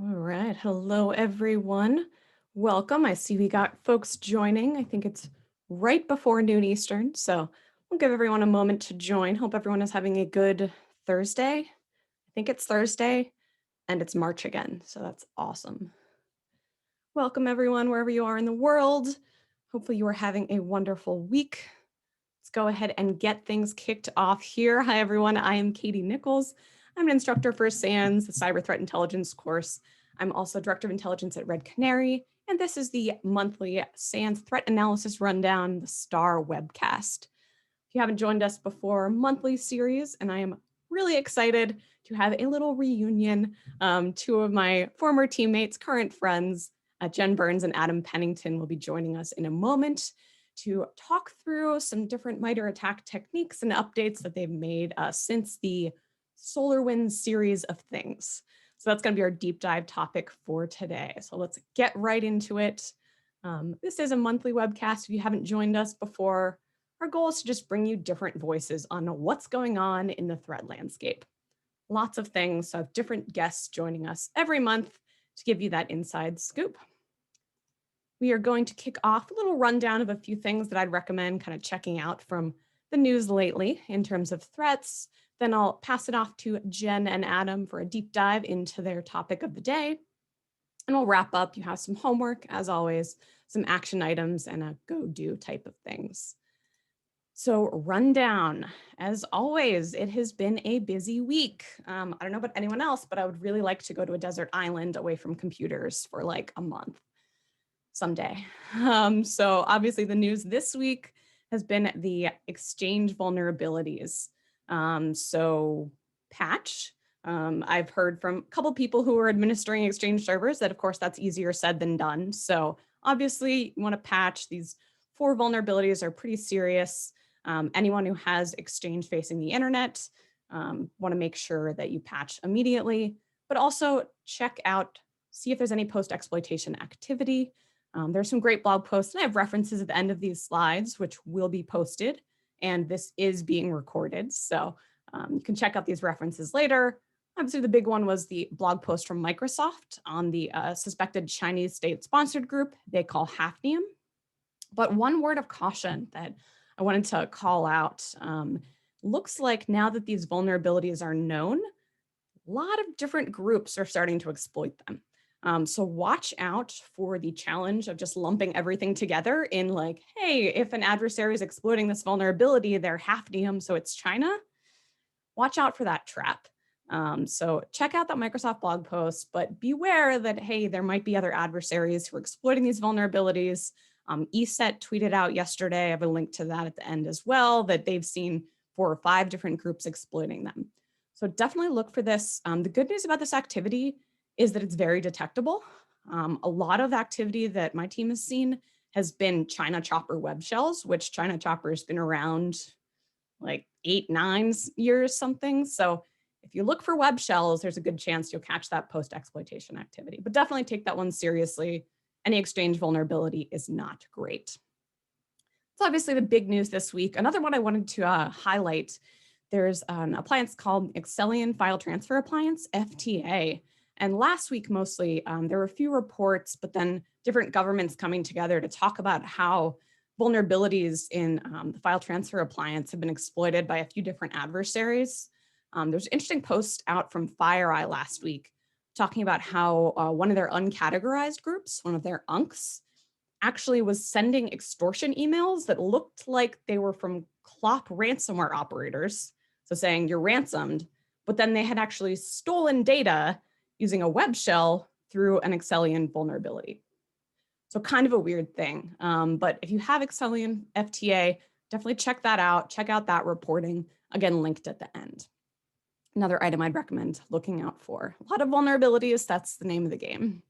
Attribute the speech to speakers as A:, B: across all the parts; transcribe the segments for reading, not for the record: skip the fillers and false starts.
A: All right. Hello, everyone. Welcome. I see we got folks joining. I think it's right before noon Eastern, so we'll give everyone a moment to join. Hope everyone is having a good Thursday. I think it's Thursday, and it's March again, so that's awesome. Welcome, everyone, wherever you are in the world. Hopefully you are having a wonderful week. Let's go ahead and get things kicked off here. Hi, everyone. I am Katie Nichols. I'm an instructor for SANS, the Cyber Threat Intelligence course. I'm also Director of Intelligence at Red Canary, and this is the monthly SANS Threat Analysis Rundown, the STAR Webcast. If you haven't joined us before, monthly series, and I am really excited to have a little reunion. Two of my former teammates, current friends, Jen Burns and Adam Pennington will be joining us in a moment to talk through some different MITRE ATT&CK techniques and updates that they've made since the SolarWinds series of things. So that's going to be our deep dive topic for today. So let's get right into it. This is a monthly webcast. If you haven't joined us before, our goal is to just bring you different voices on what's going on in the threat landscape. Lots of things, so I have different guests joining us every month to give you that inside scoop. We are going to kick off a little rundown of a few things that I'd recommend kind of checking out from the news lately in terms of threats. Then I'll pass it off to Jen and Adam for a deep dive into their topic of the day. And we'll wrap up. You have some homework, as always, some action items, and a go-do type of things. So rundown, as always, it has been a busy week. I don't know about anyone else, but I would really like to go to a desert island away from computers for like a month someday. So obviously the news this week has been the Exchange vulnerabilities. So patch, I've heard from a couple people who are administering Exchange servers that of course that's easier said than done. So obviously you want to patch. These 4 vulnerabilities are pretty serious. Anyone who has Exchange facing the internet, want to make sure that you patch immediately, but also check out, see if there's any post-exploitation activity. There's some great blog posts, and I have references at the end of these slides, which will be posted, and this is being recorded. So you can check out these references later. Obviously, the big one was the blog post from Microsoft on the suspected Chinese state-sponsored group they call Hafnium. But one word of caution that I wanted to call out, looks like now that these vulnerabilities are known, a lot of different groups are starting to exploit them. So watch out for the challenge of just lumping everything together in like, hey, if an adversary is exploiting this vulnerability, they're Hafnium, so it's China. Watch out for that trap. So check out that Microsoft blog post, but beware that, hey, there might be other adversaries who are exploiting these vulnerabilities. ESET tweeted out yesterday, I have a link to that at the end as well, that they've seen 4 or 5 different groups exploiting them. So definitely look for this. The good news about this activity is that it's very detectable. A lot of activity that my team has seen has been China Chopper web shells, which China Chopper has been around like 8, 9 years something. So if you look for web shells, there's a good chance you'll catch that post-exploitation activity, but definitely take that one seriously. Any Exchange vulnerability is not great. It's obviously the big news this week. Another one I wanted to highlight, there's an appliance called Excellion File Transfer Appliance, FTA. And last week, mostly, there were a few reports, but then different governments coming together to talk about how vulnerabilities in the file transfer appliance have been exploited by a few different adversaries. There's an interesting post out from FireEye last week talking about how one of their uncategorized groups, one of their UNCs, actually was sending extortion emails that looked like they were from Clop ransomware operators. So saying you're ransomed, but then they had actually stolen data using a web shell through an Excellion vulnerability. So kind of a weird thing. But if you have Excellion FTA, definitely check that out. Check out that reporting, again, linked at the end. Another item I'd recommend looking out for. A lot of vulnerabilities, that's the name of the game.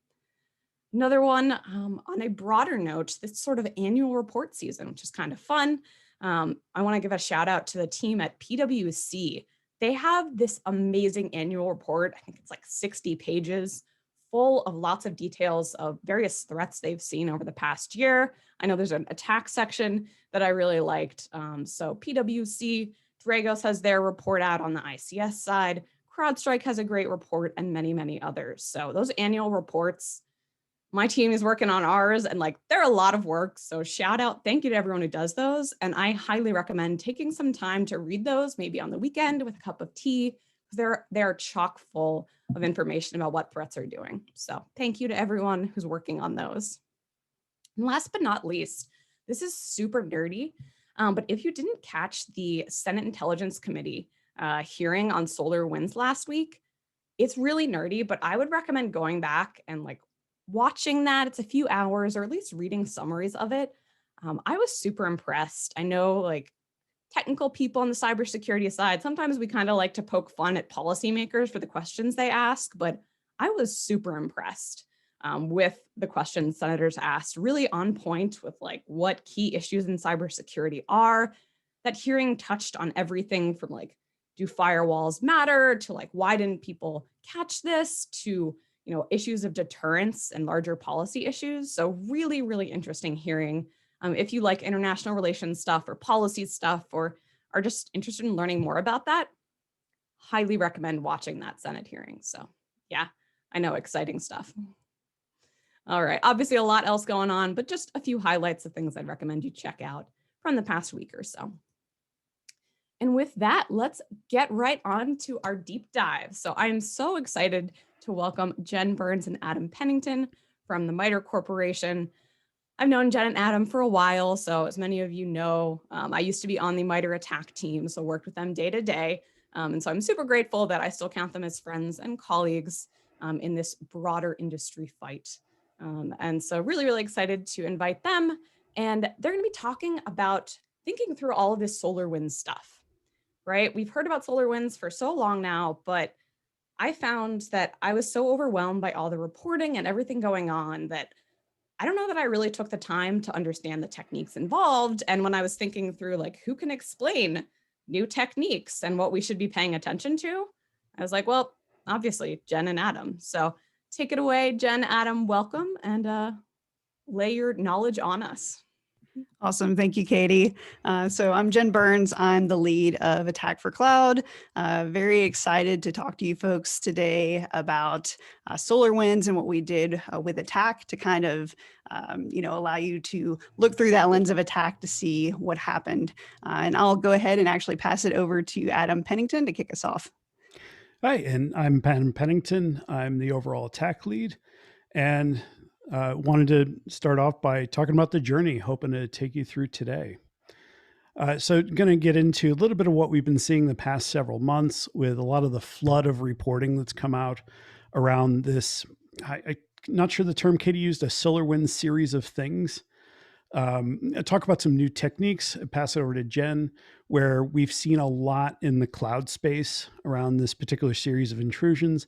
A: Another one, on a broader note, this sort of annual report season, which is kind of fun. I want to give a shout out to the team at PwC. They have this amazing annual report. I think it's like 60 pages, full of lots of details of various threats they've seen over the past year. I know there's an attack section that I really liked. So PwC, Dragos has their report out on the ICS side. CrowdStrike has a great report, and many, many others. So those annual reports, my team is working on ours, and like they're a lot of work. So shout out, thank you to everyone who does those. And I highly recommend taking some time to read those, maybe on the weekend with a cup of tea. They're chock full of information about what threats are doing. So thank you to everyone who's working on those. And last but not least, this is super nerdy, but if you didn't catch the Senate Intelligence Committee hearing on SolarWinds last week, it's really nerdy, but I would recommend going back and like watching that. It's a few hours, or at least reading summaries of it. I was super impressed. I know like technical people on the cybersecurity side, sometimes we kind of like to poke fun at policymakers for the questions they ask, but I was super impressed with the questions senators asked, really on point with like what key issues in cybersecurity are. That hearing touched on everything from like, do firewalls matter, to like, why didn't people catch this, to issues of deterrence and larger policy issues. So really, really interesting hearing. If you like international relations stuff or policy stuff, or are just interested in learning more about that, highly recommend watching that Senate hearing. So yeah, I know, exciting stuff. All right, obviously a lot else going on, but just a few highlights of things I'd recommend you check out from the past week or so. And with that, let's get right on to our deep dive. So I'm so excited to welcome Jen Burns and Adam Pennington from the MITRE Corporation. I've known Jen and Adam for a while, so as many of you know, I used to be on the MITRE ATT&CK team, so worked with them day to day. And so I'm super grateful that I still count them as friends and colleagues in this broader industry fight. And so really, really excited to invite them. And they're going to be talking about thinking through all of this SolarWinds stuff, right? We've heard about SolarWinds for so long now, but I found that I was so overwhelmed by all the reporting and everything going on that I don't know that I really took the time to understand the techniques involved. And when I was thinking through like, who can explain new techniques and what we should be paying attention to, I was like, well, obviously Jen and Adam. So take it away, Jen, Adam, welcome, and lay your knowledge on us.
B: Awesome. Thank you, Katie. So I'm Jen Burns. I'm the lead of Attack for Cloud. Very excited to talk to you folks today about SolarWinds and what we did with Attack to kind of, allow you to look through that lens of Attack to see what happened. And I'll go ahead and actually pass it over to Adam Pennington to kick us off.
C: Hi, and I'm Adam Pennington. I'm the overall Attack lead, and wanted to start off by talking about the journey, hoping to take you through today. So going to get into a little bit of what we've been seeing the past several months with a lot of the flood of reporting that's come out around this. I'm not sure the term Katie used, a SolarWinds series of things. Talk about some new techniques, pass it over to Jen, where we've seen a lot in the cloud space around this particular series of intrusions,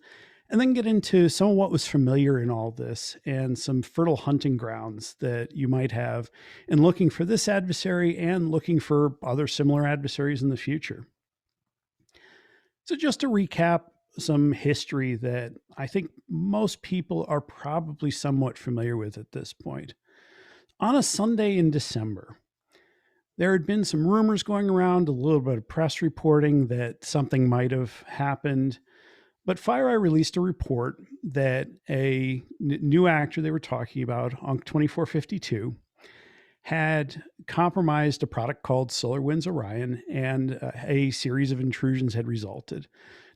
C: and then get into some of what was familiar in all this and some fertile hunting grounds that you might have in looking for this adversary and looking for other similar adversaries in the future. So just to recap some history that I think most people are probably somewhat familiar with at this point. On a Sunday in December, there had been some rumors going around, a little bit of press reporting that something might have happened. But FireEye released a report that a new actor they were talking about, UNC2452, had compromised a product called SolarWinds Orion, and a series of intrusions had resulted.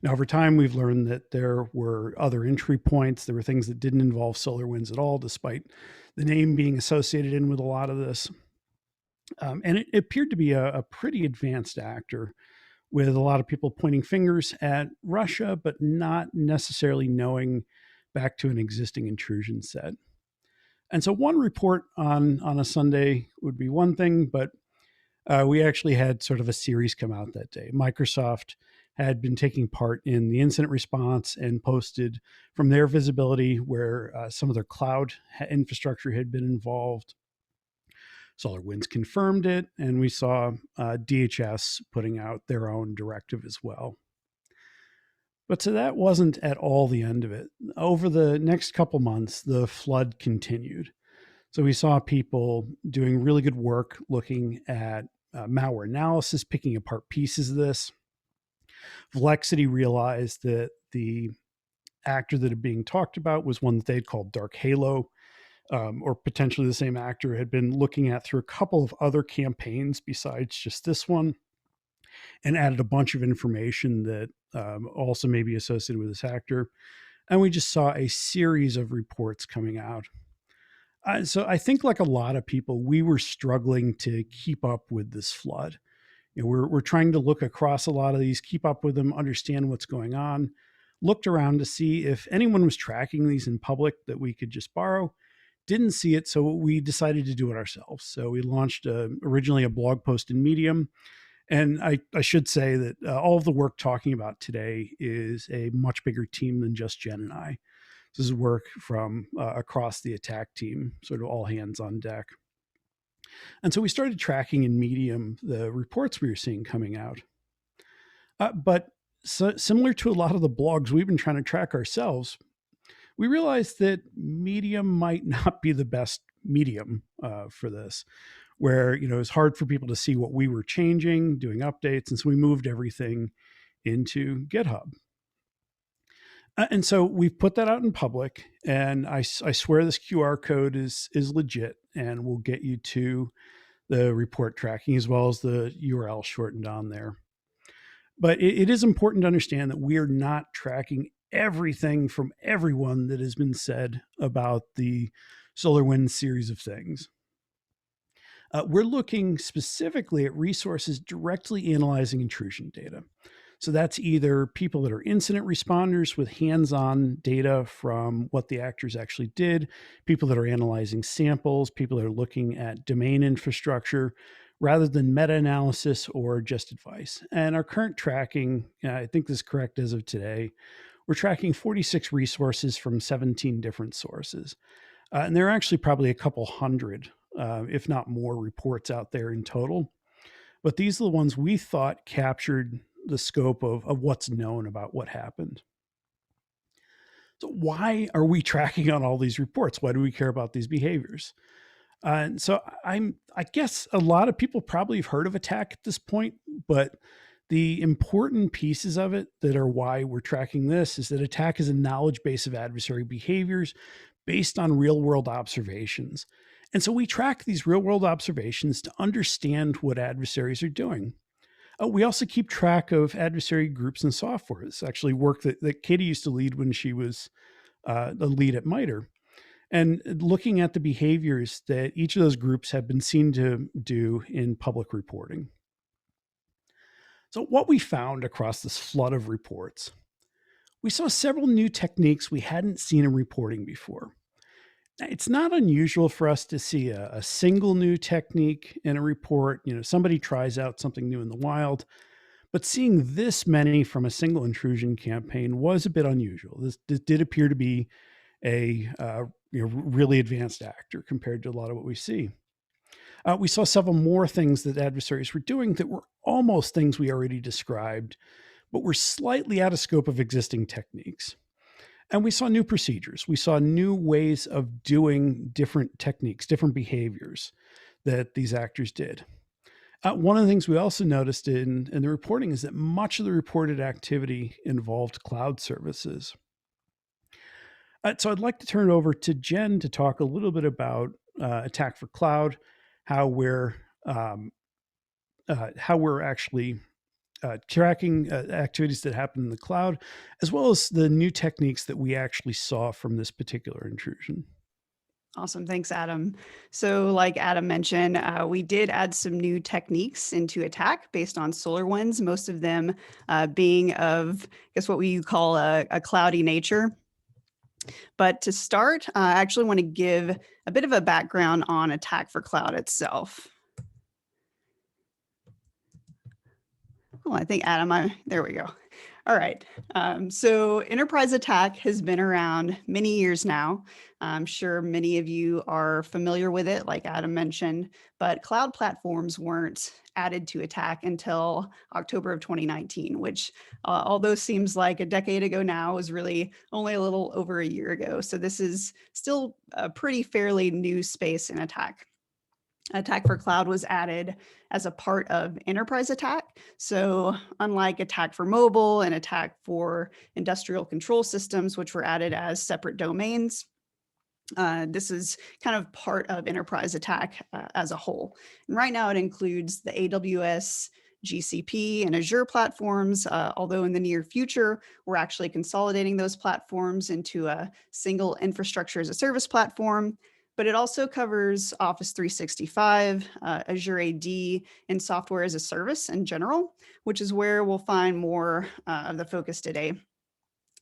C: Now, over time, we've learned that there were other entry points. There were things that didn't involve SolarWinds at all, despite the name being associated in with a lot of this. And it appeared to be a pretty advanced actor, with a lot of people pointing fingers at Russia, but not necessarily knowing back to an existing intrusion set. And so one report on a Sunday would be one thing, but we actually had sort of a series come out that day. Microsoft had been taking part in the incident response and posted from their visibility where some of their cloud infrastructure had been involved. SolarWinds confirmed it, and we saw DHS putting out their own directive as well. But so that wasn't at all the end of it. Over the next couple months, the flood continued. So we saw people doing really good work looking at malware analysis, picking apart pieces of this. Velexity realized that the actor that had being talked about was one that they'd called Dark Halo, or potentially the same actor had been looking at through a couple of other campaigns besides just this one, and added a bunch of information that also may be associated with this actor. And we just saw a series of reports coming out. So I think, like a lot of people, we were struggling to keep up with this flood. We're trying to look across a lot of these, keep up with them, understand what's going on. Looked around to see if anyone was tracking these in public that we could just borrow. Didn't see it, so we decided to do it ourselves. So we launched originally a blog post in Medium. And I should say that all of the work talking about today is a much bigger team than just Jen and I. This is work from across the attack team, sort of all hands on deck. And so we started tracking in Medium the reports we were seeing coming out. But similar to a lot of the blogs we've been trying to track ourselves, we realized that Medium might not be the best medium for this, where it's hard for people to see what we were changing, doing updates, and so we moved everything into GitHub. And so we've put that out in public, and I swear this QR code is legit, and will get you to the report tracking as well as the URL shortened on there. But it is important to understand that we are not tracking everything from everyone that has been said about the SolarWinds series of things. We're looking specifically at resources directly analyzing intrusion data. So that's either people that are incident responders with hands-on data from what the actors actually did, people that are analyzing samples, people that are looking at domain infrastructure, rather than meta-analysis or just advice. And our current tracking, I think this is correct as of today, we're tracking 46 resources from 17 different sources. And there are actually probably a couple hundred, if not more, reports out there in total. But these are the ones we thought captured the scope of what's known about what happened. So why are we tracking on all these reports? Why do we care about these behaviors? And so I guess a lot of people probably have heard of attack at this point, but the important pieces of it that are why we're tracking this is that attack is a knowledge base of adversary behaviors based on real world observations. And so we track these real world observations to understand what adversaries are doing. We also keep track of adversary groups and software. It's actually work that Katie used to lead when she was the lead at MITRE. And looking at the behaviors that each of those groups have been seen to do in public reporting. So what we found across this flood of reports, we saw several new techniques we hadn't seen in reporting before. It's not unusual for us to see a single new technique in a report. Somebody tries out something new in the wild, but seeing this many from a single intrusion campaign was a bit unusual. This did appear to be a really advanced actor compared to a lot of what we see. We saw several more things that adversaries were doing that were almost things we already described, but were slightly out of scope of existing techniques. And we saw new procedures. We saw new ways of doing different techniques, different behaviors that these actors did. One of the things we also noticed in the reporting is that much of the reported activity involved cloud services. So I'd like to turn it over to Jen to talk a little bit about Attack for Cloud, how we're actually tracking activities that happen in the cloud, as well as the new techniques that we actually saw from this particular intrusion.
B: Awesome. Thanks, Adam. So like Adam mentioned, we did add some new techniques into attack based on SolarWinds, most of them being of, I guess, what we call a cloudy nature. But to start, I actually want to give a bit of a background on Attack for Cloud itself. Well, I think Adam, there we go. All right. So enterprise attack has been around many years now. I'm sure many of you are familiar with it, like Adam mentioned, but cloud platforms weren't added to attack until October of 2019, which although seems like a decade ago now, was really only a little over a year ago. So this is still a pretty fairly new space in attack. Attack for Cloud was added as a part of Enterprise Attack. So unlike Attack for Mobile and Attack for Industrial Control Systems, which were added as separate domains, this is kind of part of Enterprise Attack as a whole. And right now it includes the AWS, GCP, and Azure platforms, although in the near future, we're actually consolidating those platforms into a single infrastructure as a service platform. But it also covers Office 365, Azure AD, and software as a service in general, which is where we'll find more of the focus today.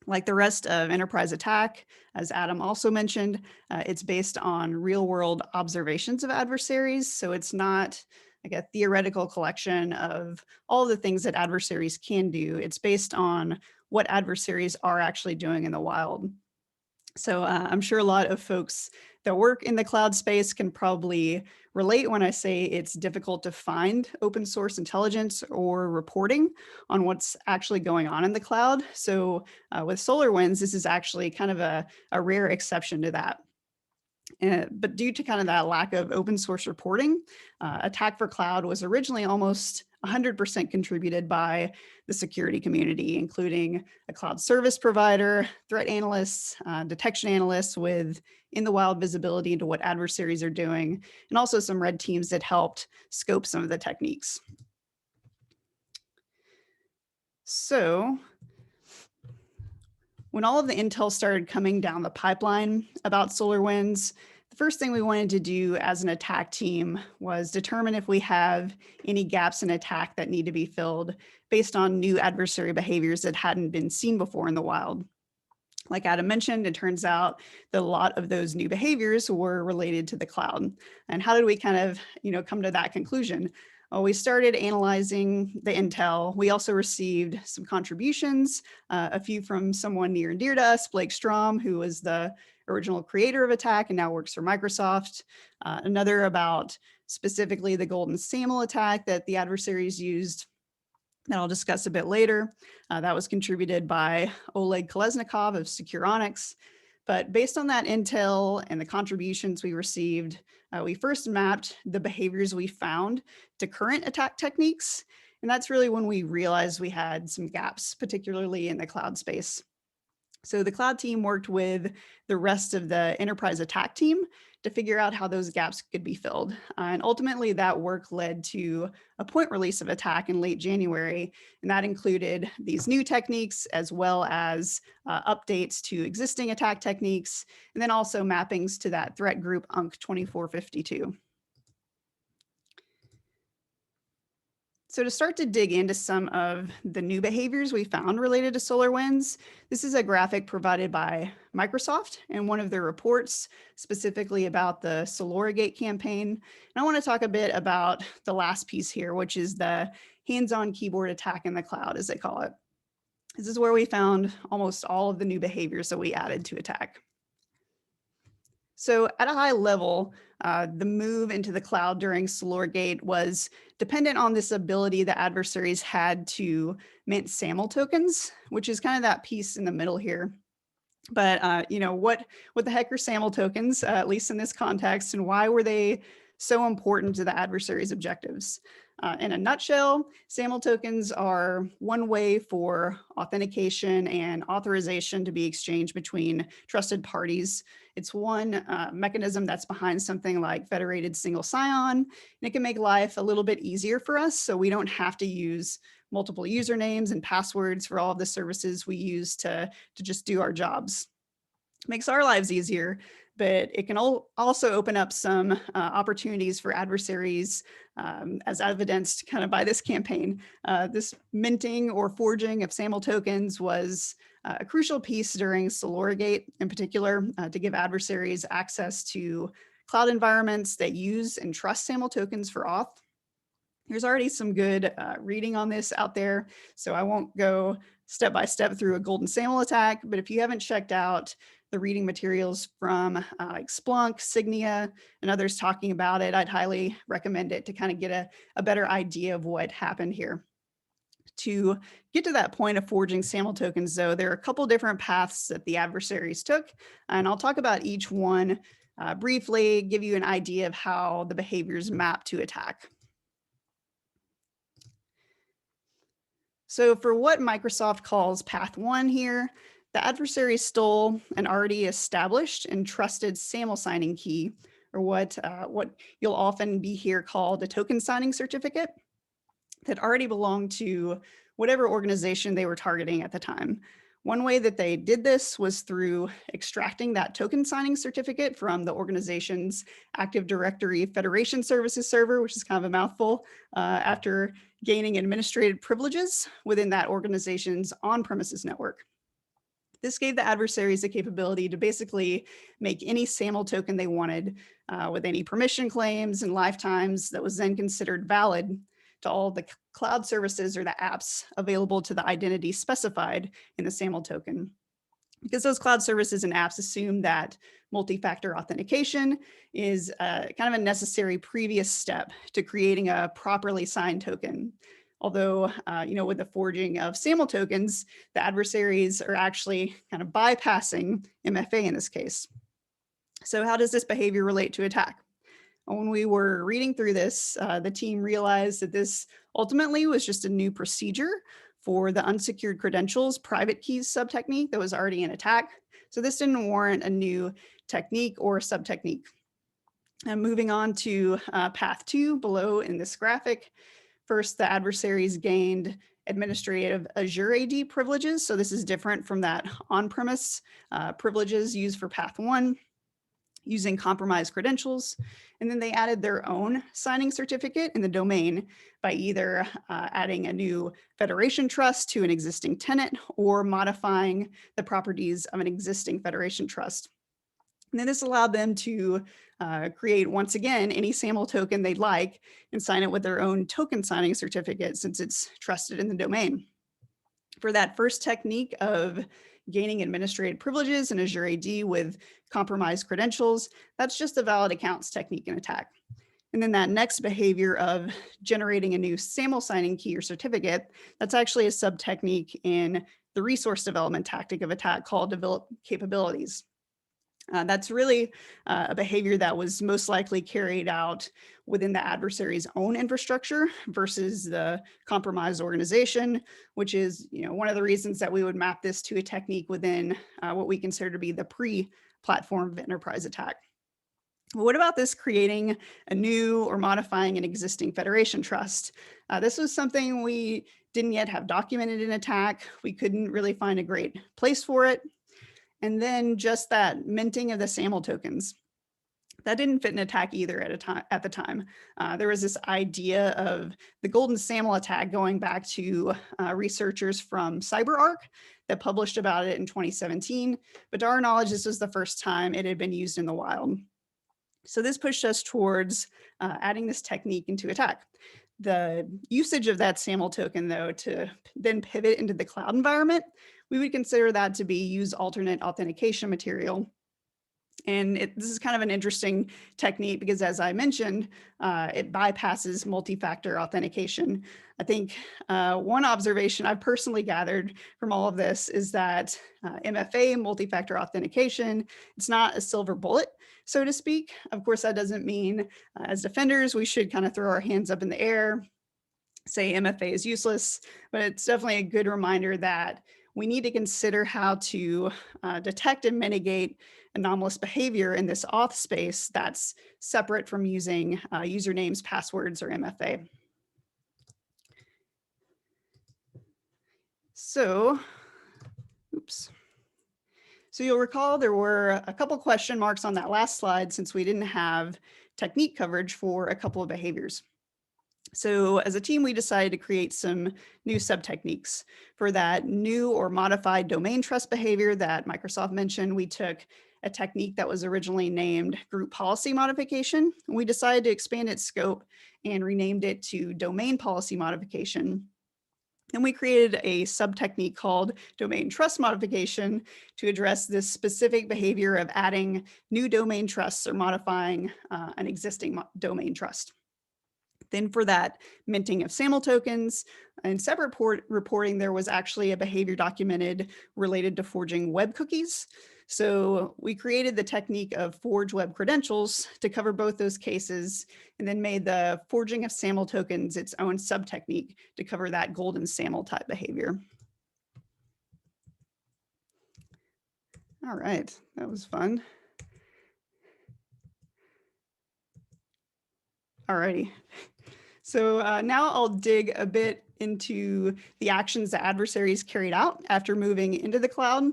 B: Like the rest of Enterprise Attack, as Adam also mentioned, it's based on real-world observations of adversaries. So it's not like a theoretical collection of all the things that adversaries can do. It's based on what adversaries are actually doing in the wild. So I'm sure a lot of folks that work in the cloud space can probably relate when I say it's difficult to find open source intelligence or reporting on what's actually going on in the cloud. So with SolarWinds, this is actually kind of a rare exception to that. But due to kind of that lack of open source reporting, Attack for Cloud was originally almost 100% contributed by the security community, including a cloud service provider, threat analysts, detection analysts with in the wild visibility into what adversaries are doing, and also some red teams that helped scope some of the techniques. So when all of the intel started coming down the pipeline about SolarWinds, the first thing we wanted to do as an attack team was determine if we have any gaps in attack that need to be filled based on new adversary behaviors that hadn't been seen before in the wild. Like Adam mentioned, it turns out that a lot of those new behaviors were related to the cloud. And how did we kind of, come to that conclusion? Well, we started analyzing the intel. We also received some contributions, a few from someone near and dear to us, Blake Strom, who was the original creator of Attack and now works for Microsoft. Another about specifically the Golden SAML attack that the adversaries used that I'll discuss a bit later. That was contributed by Oleg Kolesnikov of Secure Onyx. But based on that intel and the contributions we received, we first mapped the behaviors we found to current attack techniques. And that's really when we realized we had some gaps, particularly in the cloud space. So the cloud team worked with the rest of the enterprise attack team to figure out how those gaps could be filled. And ultimately that work led to a point release of Attack in late January. And that included these new techniques as well as updates to existing attack techniques, and then also mappings to that threat group UNC 2452. So to start to dig into some of the new behaviors we found related to SolarWinds, this is a graphic provided by Microsoft in one of their reports, specifically about the SolarGate campaign. And I want to talk a bit about the last piece here, which is the hands-on keyboard attack in the cloud, as they call it. This is where we found almost all of the new behaviors that we added to Attack. So at a high level, the move into the cloud during SolarGate was dependent on this ability the adversaries had to mint SAML tokens, which is kind of that piece in the middle here. But what the heck are SAML tokens, at least in this context, and why were they so important to the adversary's objectives? In a nutshell, SAML tokens are one way for authentication and authorization to be exchanged between trusted parties. It's one mechanism that's behind something like federated single sign-on, and it can make life a little bit easier for us so we don't have to use multiple usernames and passwords for all of the services we use to just do our jobs. It makes our lives easier, but it can also open up some opportunities for adversaries, as evidenced kind of by this campaign. This minting or forging of SAML tokens was a crucial piece during SolarGate in particular, to give adversaries access to cloud environments that use and trust SAML tokens for auth. There's already some good reading on this out there, so I won't go step by step through a Golden SAML attack, but if you haven't checked out the reading materials from like Splunk, Signia, and others talking about it, I'd highly recommend it to kind of get a better idea of what happened here. To get to that point of forging SAML tokens, though, there are a couple different paths that the adversaries took, and I'll talk about each one briefly give you an idea of how the behaviors map to attack. So for what Microsoft calls path 1 here, the adversary stole an already established and trusted SAML signing key, or what you'll often be here called a token signing certificate, that already belonged to whatever organization they were targeting at the time. One way that they did this was through extracting that token signing certificate from the organization's Active Directory Federation Services server, which is kind of a mouthful, after gaining administrative privileges within that organization's on-premises network. This gave the adversaries the capability to basically make any SAML token they wanted with any permission claims and lifetimes that was then considered valid to all the cloud services or the apps available to the identity specified in the SAML token. Because those cloud services and apps assume that multi-factor authentication is kind of a necessary previous step to creating a properly signed token. Although, with the forging of SAML tokens, the adversaries are actually kind of bypassing MFA in this case. So how does this behavior relate to attack? When we were reading through this, the team realized that this ultimately was just a new procedure for the unsecured credentials private keys sub-technique that was already in attack. So this didn't warrant a new technique or sub-technique. And moving on to path 2 below in this graphic, first, the adversaries gained administrative Azure AD privileges. So this is different from that on-premise privileges used for path 1, using compromised credentials. And then they added their own signing certificate in the domain by either adding a new federation trust to an existing tenant or modifying the properties of an existing federation trust. And then this allowed them to create, once again, any SAML token they'd like and sign it with their own token signing certificate since it's trusted in the domain. For that first technique of gaining administrative privileges in Azure AD with compromised credentials, that's just a valid accounts technique in attack. And then that next behavior of generating a new SAML signing key or certificate, that's actually a sub-technique in the resource development tactic of attack called develop capabilities. That's really a behavior that was most likely carried out within the adversary's own infrastructure versus the compromised organization, which is one of the reasons that we would map this to a technique within what we consider to be the pre-platform of enterprise attack. But what about this creating a new or modifying an existing federation trust? This was something we didn't yet have documented in attack. We couldn't really find a great place for it. And then just that minting of the SAML tokens, that didn't fit in attack either at the time. There was this idea of the golden SAML attack going back to researchers from CyberArk that published about it in 2017. But to our knowledge, this was the first time it had been used in the wild. So this pushed us towards adding this technique into attack. The usage of that SAML token, though, to then pivot into the cloud environment, we would consider that to be use alternate authentication material. And this is kind of an interesting technique because, as I mentioned, it bypasses multi-factor authentication. I think one observation I've personally gathered from all of this is that MFA, multi-factor authentication, it's not a silver bullet, so to speak. Of course, that doesn't mean as defenders, we should kind of throw our hands up in the air, say MFA is useless, but it's definitely a good reminder that we need to consider how to detect and mitigate anomalous behavior in this auth space that's separate from using usernames, passwords, or MFA. So, So you'll recall there were a couple question marks on that last slide since we didn't have technique coverage for a couple of behaviors. So as a team, we decided to create some new sub-techniques. For that new or modified domain trust behavior that Microsoft mentioned, we took a technique that was originally named group policy modification. We decided to expand its scope and renamed it to domain policy modification. And we created a sub-technique called domain trust modification to address this specific behavior of adding new domain trusts or modifying an existing domain trust. Then for that minting of SAML tokens and separate reporting, there was actually a behavior documented related to forging web cookies. So we created the technique of forge web credentials to cover both those cases, and then made the forging of SAML tokens its own sub-technique to cover that golden SAML type behavior. All right, that was fun. All righty. So now I'll dig a bit into the actions that adversaries carried out after moving into the cloud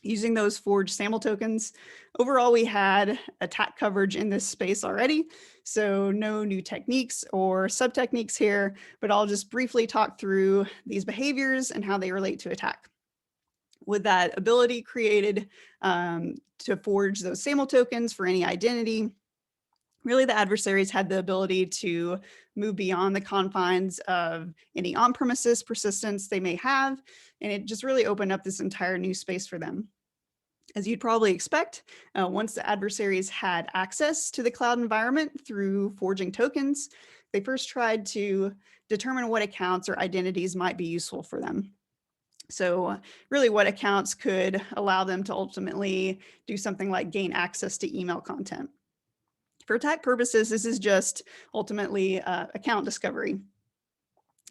B: using those forged SAML tokens. Overall, we had attack coverage in this space already, so no new techniques or sub-techniques here, but I'll just briefly talk through these behaviors and how they relate to attack. With that ability created to forge those SAML tokens for any identity, really the adversaries had the ability to move beyond the confines of any on-premises persistence they may have, and it just really opened up this entire new space for them. As you'd probably expect, once the adversaries had access to the cloud environment through forging tokens, they first tried to determine what accounts or identities might be useful for them. So really what accounts could allow them to ultimately do something like gain access to email content. For attack purposes, this is just ultimately account discovery.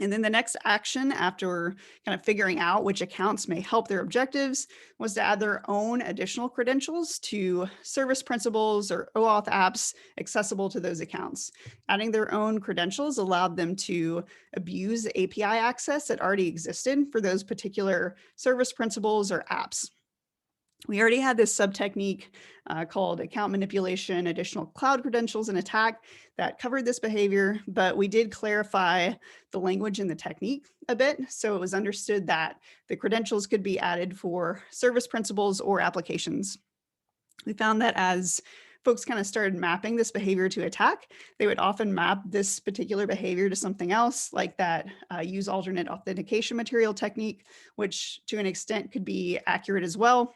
B: And then the next action after kind of figuring out which accounts may help their objectives was to add their own additional credentials to service principals or OAuth apps accessible to those accounts. Adding their own credentials allowed them to abuse the API access that already existed for those particular service principals or apps. We already had this sub-technique called account manipulation, additional cloud credentials and attack that covered this behavior, but we did clarify the language in the technique a bit. So it was understood that the credentials could be added for service principals or applications. We found that as folks kind of started mapping this behavior to attack, they would often map this particular behavior to something else, like that use alternate authentication material technique, which to an extent could be accurate as well.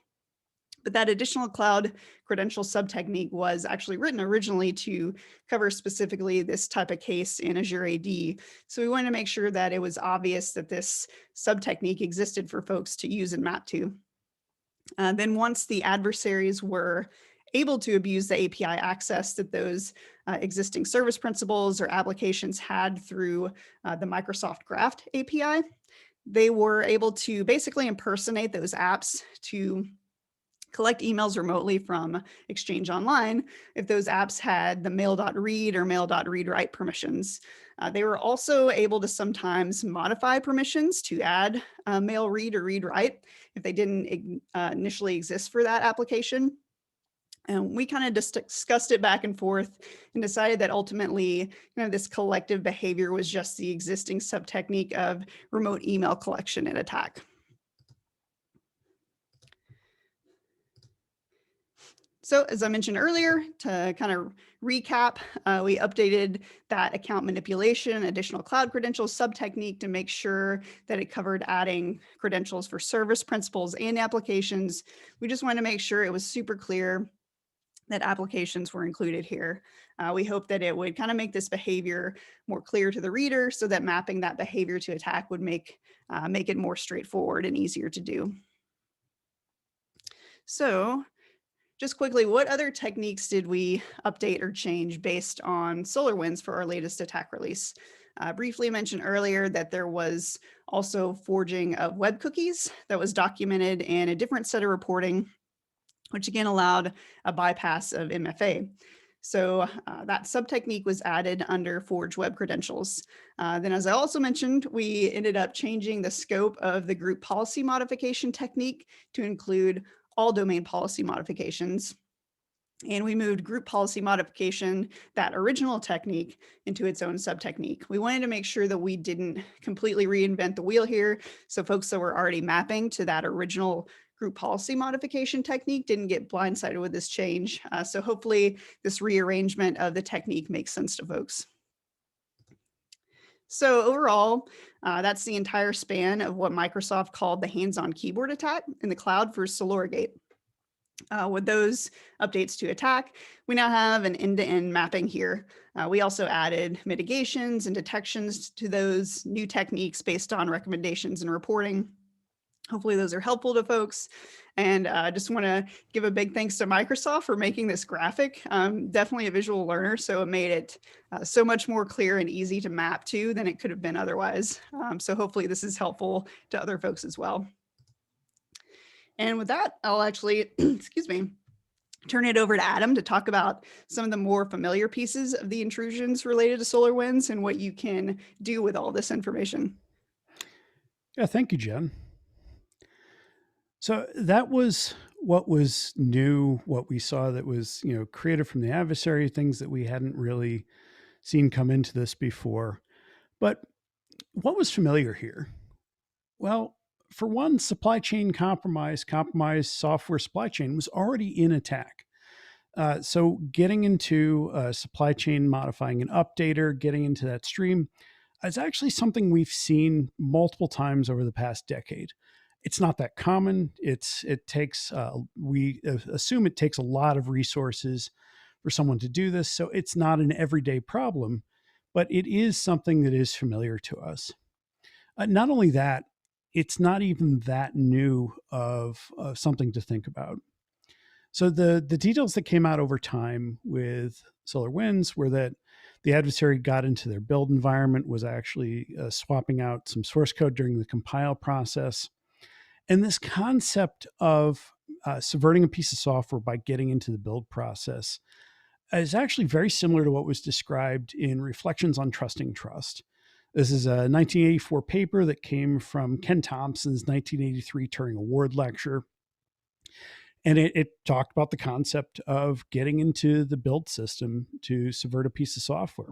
B: But that additional cloud credential sub-technique was actually written originally to cover specifically this type of case in Azure AD. So we wanted to make sure that it was obvious that this sub-technique existed for folks to use and map to. Then once the adversaries were able to abuse the API access that those existing service principals or applications had through the Microsoft Graph API, they were able to basically impersonate those apps to collect emails remotely from Exchange Online if those apps had the mail.read or mail.read-write permissions. They were also able to sometimes modify permissions to add mail read or read write if they didn't initially exist for that application. And we kind of discussed it back and forth and decided that ultimately, this collective behavior was just the existing sub-technique of remote email collection and attack. So as I mentioned earlier, to kind of recap, we updated that account manipulation, additional cloud credentials sub-technique to make sure that it covered adding credentials for service principals and applications. We just wanted to make sure it was super clear that applications were included here. We hope that it would kind of make this behavior more clear to the reader so that mapping that behavior to attack would make it more straightforward and easier to do. So just quickly, what other techniques did we update or change based on SolarWinds for our latest attack release? Briefly mentioned earlier that there was also forging of web cookies that was documented in a different set of reporting, which again allowed a bypass of MFA. So that sub-technique was added under Forge Web Credentials. Then as I also mentioned, we ended up changing the scope of the group policy modification technique to include all domain policy modifications. And we moved group policy modification, that original technique, into its own sub-technique. We wanted to make sure that we didn't completely reinvent the wheel here. So folks that were already mapping to that original group policy modification technique didn't get blindsided with this change. So hopefully this rearrangement of the technique makes sense to folks. So overall, that's the entire span of what Microsoft called the hands-on keyboard attack in the cloud for SolarGate. With those updates to attack, we now have an end-to-end mapping here. We also added mitigations and detections to those new techniques based on recommendations and reporting. Hopefully those are helpful to folks. And I just want to give a big thanks to Microsoft for making this graphic. Definitely a visual learner, so it made it so much more clear and easy to map to than it could have been otherwise. So hopefully this is helpful to other folks as well. And with that, I'll actually, excuse me, turn it over to Adam to talk about some of the more familiar pieces of the intrusions related to SolarWinds and what you can do with all this information.
C: Yeah, thank you, Jen. So that was what was new, what we saw that was, created from the adversary, things that we hadn't really seen come into this before. But what was familiar here? Well, for one, supply chain compromised software supply chain was already in attack. So getting into supply chain modifying an updater, getting into that stream, is actually something we've seen multiple times over the past decade. It's not that common. We assume it takes a lot of resources for someone to do this. So it's not an everyday problem, but it is something that is familiar to us. Not only that, it's not even that new of something to think about. So the details that came out over time with SolarWinds were that the adversary got into their build environment, was actually swapping out some source code during the compile process. And this concept of subverting a piece of software by getting into the build process is actually very similar to what was described in Reflections on Trusting Trust. This is a 1984 paper that came from Ken Thompson's 1983 Turing Award lecture. And it talked about the concept of getting into the build system to subvert a piece of software.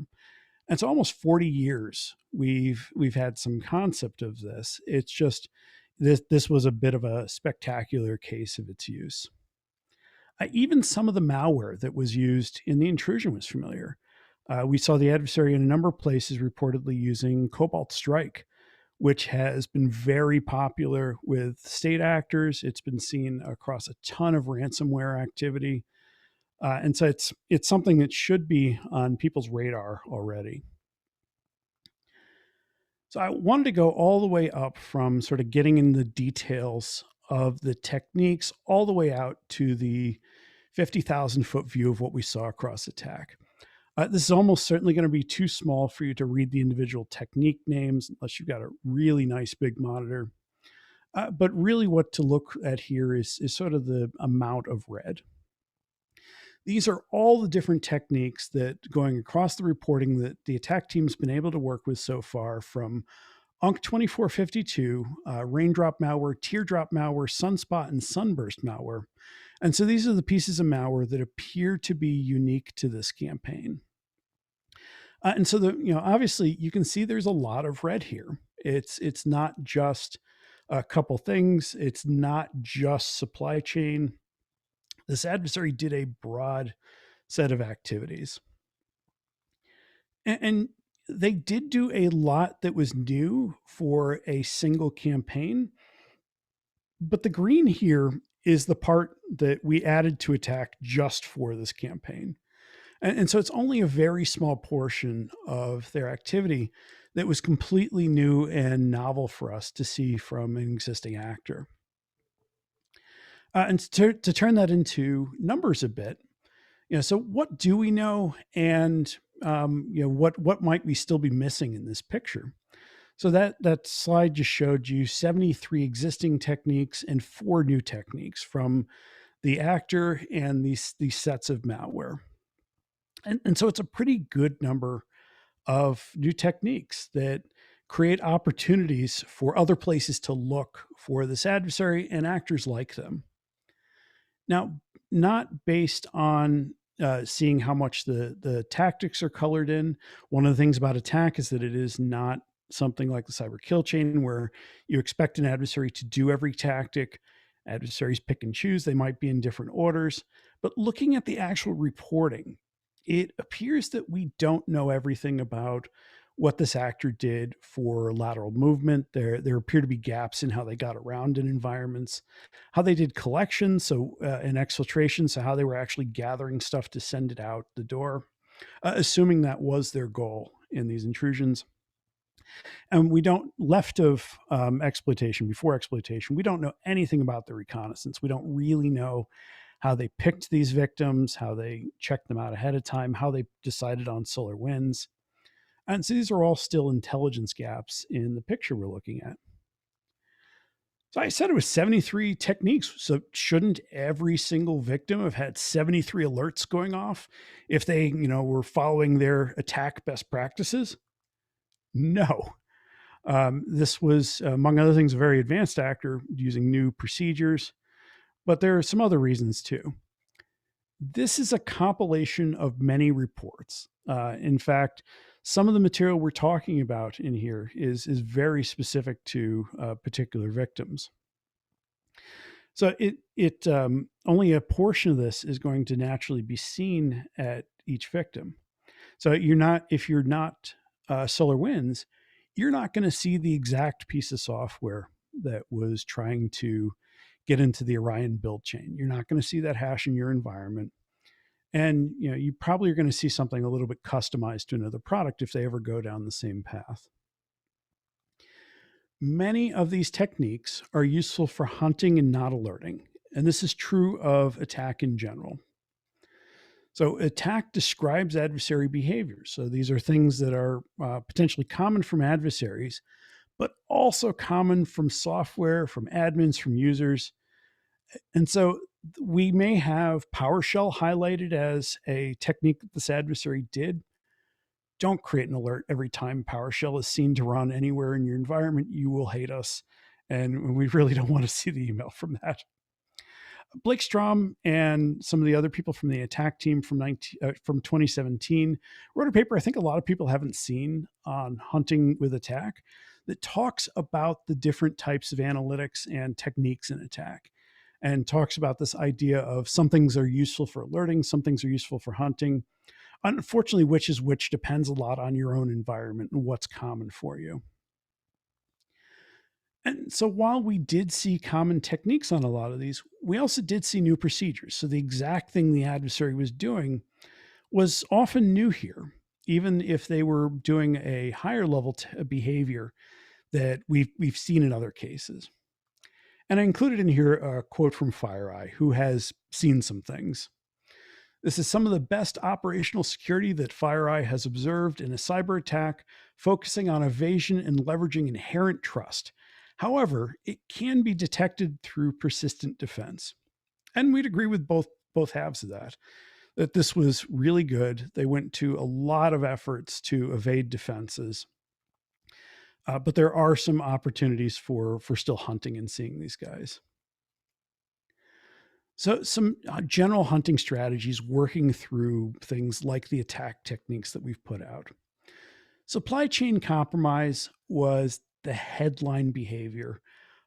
C: And so almost 40 years we've had some concept of this. It's just this was a bit of a spectacular case of its use. Even some of the malware that was used in the intrusion was familiar. We saw the adversary in a number of places reportedly using Cobalt Strike, which has been very popular with state actors. It's been seen across a ton of ransomware activity. And so it's something that should be on people's radar already. So I wanted to go all the way up from sort of getting in the details of the techniques all the way out to the 50,000 foot view of what we saw across attack. This is almost certainly going to be too small for you to read the individual technique names unless you've got a really nice big monitor. But really what to look at here is sort of the amount of red. These are all the different techniques that going across the reporting that the attack team's been able to work with so far, from UNC2452, raindrop malware, teardrop malware, sunspot, and sunburst malware. And so these are the pieces of malware that appear to be unique to this campaign. And so obviously you can see there's a lot of red here. It's not just a couple things. It's not just supply chain. This adversary did a broad set of activities. And they did do a lot that was new for a single campaign. But the green here is the part that we added to attack just for this campaign. And so it's only a very small portion of their activity that was completely new and novel for us to see from an existing actor. And to turn that into numbers a bit, so what do we know, and what might we still be missing in this picture? So that slide just showed you 73 existing techniques and 4 new techniques from the actor and these sets of malware. And so it's a pretty good number of new techniques that create opportunities for other places to look for this adversary and actors like them. Now, not based on seeing how much the tactics are colored in. One of the things about attack is that it is not something like the cyber kill chain where you expect an adversary to do every tactic. Adversaries pick and choose. They might be in different orders. But looking at the actual reporting, it appears that we don't know everything about what this actor did for lateral movement. There appear to be gaps in how they got around in environments, how they did collection, and exfiltration, so how they were actually gathering stuff to send it out the door, assuming that was their goal in these intrusions. And we don't, left of exploitation, before exploitation, we don't know anything about the reconnaissance. We don't really know how they picked these victims, how they checked them out ahead of time, how they decided on SolarWinds. And so these are all still intelligence gaps in the picture we're looking at. So I said it was 73 techniques. So shouldn't every single victim have had 73 alerts going off if they, were following their attack best practices? No. This was, among other things, a very advanced actor using new procedures, but there are some other reasons too. This is a compilation of many reports. In fact, some of the material we're talking about in here is very specific to particular victims. So it only a portion of this is going to naturally be seen at each victim. So if you're not SolarWinds, you're not going to see the exact piece of software that was trying to get into the Orion build chain. You're not going to see that hash in your environment. And you probably are going to see something a little bit customized to another product if they ever go down the same path. Many of these techniques are useful for hunting and not alerting. And this is true of attack in general. So attack describes adversary behavior. So these are things that are potentially common from adversaries, but also common from software, from admins, from users. And so we may have PowerShell highlighted as a technique that this adversary did. Don't create an alert every time PowerShell is seen to run anywhere in your environment. You will hate us. And we really don't want to see the email from that. Blake Strom and some of the other people from the attack team from 2017 wrote a paper I think a lot of people haven't seen on hunting with attack that talks about the different types of analytics and techniques in attack, and talks about this idea of some things are useful for alerting, some things are useful for hunting. Unfortunately, which is which depends a lot on your own environment and what's common for you. And so while we did see common techniques on a lot of these, we also did see new procedures. So the exact thing the adversary was doing was often new here, even if they were doing a higher level behavior that we've seen in other cases. And I included in here a quote from FireEye, who has seen some things. This is some of the best operational security that FireEye has observed in a cyber attack, focusing on evasion and leveraging inherent trust. However, it can be detected through persistent defense. And we'd agree with both halves of that this was really good. They went to a lot of efforts to evade defenses. But there are some opportunities for still hunting and seeing these guys. So some general hunting strategies working through things like the attack techniques that we've put out. Supply chain compromise was the headline behavior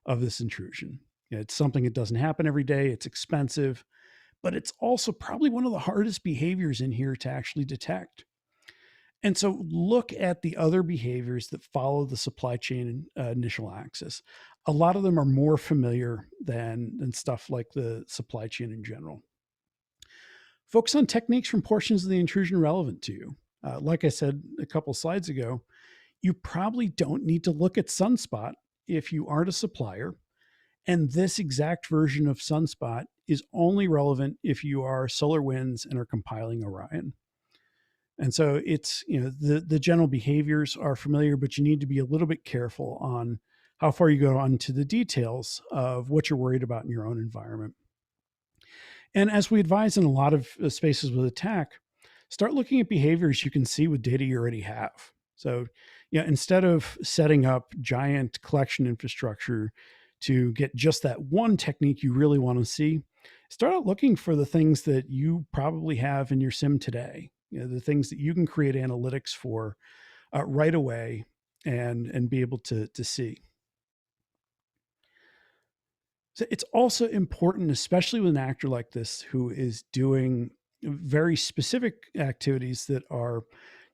C: of this intrusion. It's something that doesn't happen every day. It's expensive, but it's also probably one of the hardest behaviors in here to actually detect. And so look at the other behaviors that follow the supply chain initial access. A lot of them are more familiar than stuff like the supply chain in general. Focus on techniques from portions of the intrusion relevant to you. Like I said a couple slides ago, you probably don't need to look at Sunspot if you aren't a supplier. And this exact version of Sunspot is only relevant if you are SolarWinds and are compiling Orion. And so it's, the general behaviors are familiar, but you need to be a little bit careful on how far you go on to the details of what you're worried about in your own environment. And as we advise in a lot of spaces with attack, start looking at behaviors you can see with data you already have. So instead of setting up giant collection infrastructure to get just that one technique you really want to see, start out looking for the things that you probably have in your SIM today. The things that you can create analytics for right away and be able to see. So it's also important, especially with an actor like this who is doing very specific activities that are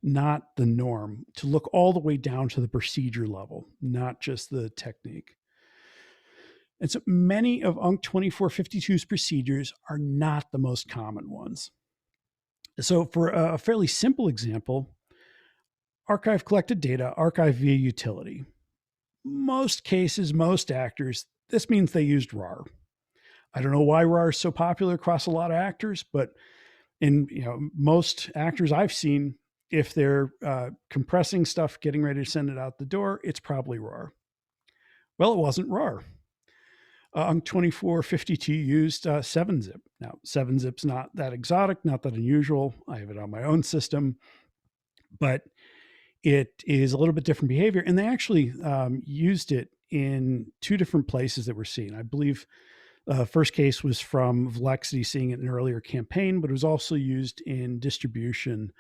C: not the norm, to look all the way down to the procedure level, not just the technique. And so many of UNC 2452's procedures are not the most common ones. So for a fairly simple example, archive collected data, archive via utility. Most cases, most actors, this means they used RAR. I don't know why RAR is so popular across a lot of actors, but in most actors I've seen, if they're compressing stuff, getting ready to send it out the door, it's probably RAR. Well, it wasn't RAR. UNC2452 used 7-zip. Now, 7-zip's not that exotic, not that unusual. I have it on my own system, but it is a little bit different behavior. And they actually used it in two different places that we're seeing. I believe first case was from Velexity seeing it in an earlier campaign, but it was also used in distribution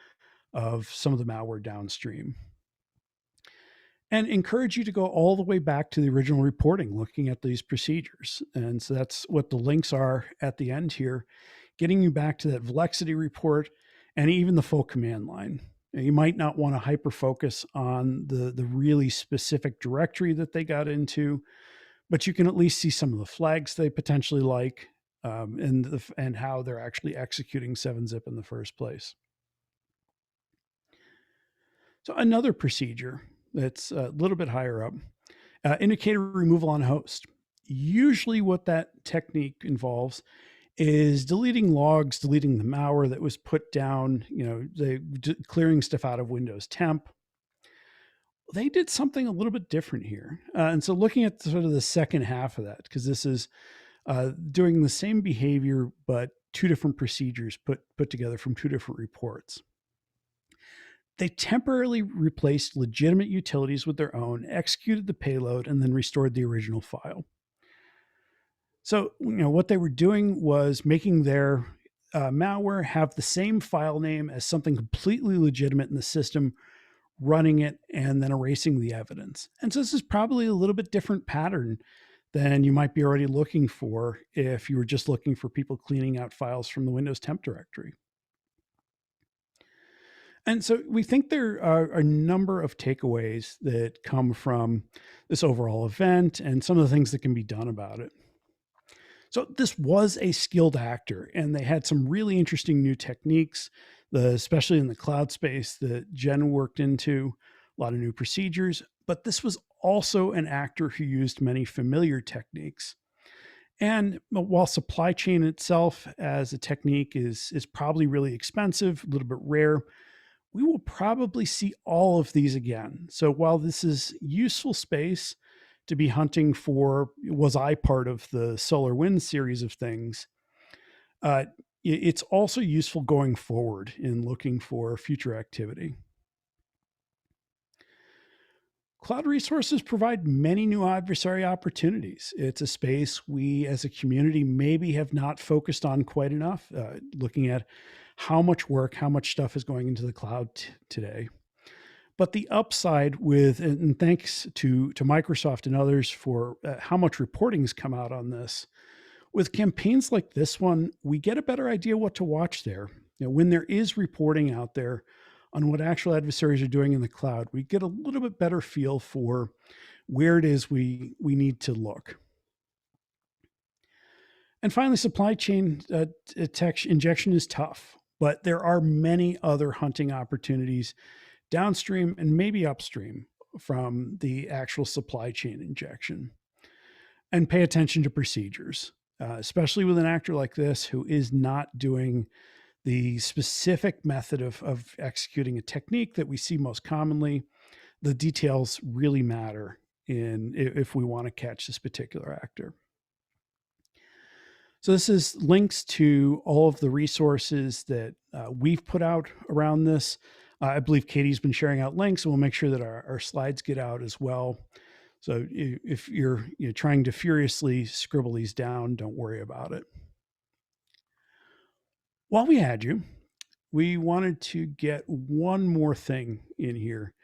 C: of some of the malware downstream. And encourage you to go all the way back to the original reporting, looking at these procedures. And so that's what the links are at the end here, getting you back to that Velexity report and even the full command line. Now, you might not want to hyper focus on the really specific directory that they got into, but you can at least see some of the flags they potentially like and how they're actually executing 7-zip in the first place. So another procedure that's a little bit higher up, indicator removal on host. Usually what that technique involves is deleting logs, deleting the malware that was put down, clearing stuff out of Windows temp. They did something a little bit different here. And so looking at sort of the second half of that, because this is doing the same behavior, but two different procedures put together from two different reports. They temporarily replaced legitimate utilities with their own, executed the payload, and then restored the original file. So, what they were doing was making their malware have the same file name as something completely legitimate in the system, running it, and then erasing the evidence. And so this is probably a little bit different pattern than you might be already looking for if you were just looking for people cleaning out files from the Windows temp directory. And so we think there are a number of takeaways that come from this overall event and some of the things that can be done about it. So this was a skilled actor, and they had some really interesting new techniques, especially in the cloud space that Jen worked into, a lot of new procedures. But this was also an actor who used many familiar techniques. And while supply chain itself as a technique is probably really expensive, a little bit rare, we will probably see all of these again. So while this is useful space to be hunting for, was I part of the SolarWinds series of things, it's also useful going forward in looking for future activity. Cloud resources provide many new adversary opportunities. It's a space we as a community maybe have not focused on quite enough, looking at how much work, how much stuff is going into the cloud today. But the upside with, and thanks to Microsoft and others for how much reporting has come out on this, with campaigns like this one, we get a better idea what to watch there. When there is reporting out there on what actual adversaries are doing in the cloud, we get a little bit better feel for where it is we need to look. And finally, supply chain tech injection is tough, but there are many other hunting opportunities downstream and maybe upstream from the actual supply chain injection. And pay attention to procedures, especially with an actor like this who is not doing the specific method of executing a technique that we see most commonly. The details really matter if we want to catch this particular actor. So this is links to all of the resources that we've put out around this. I believe Katie's been sharing out links, and we'll make sure that our slides get out as well. So if you're trying to furiously scribble these down, don't worry about it. While we had you, we wanted to get one more thing in here,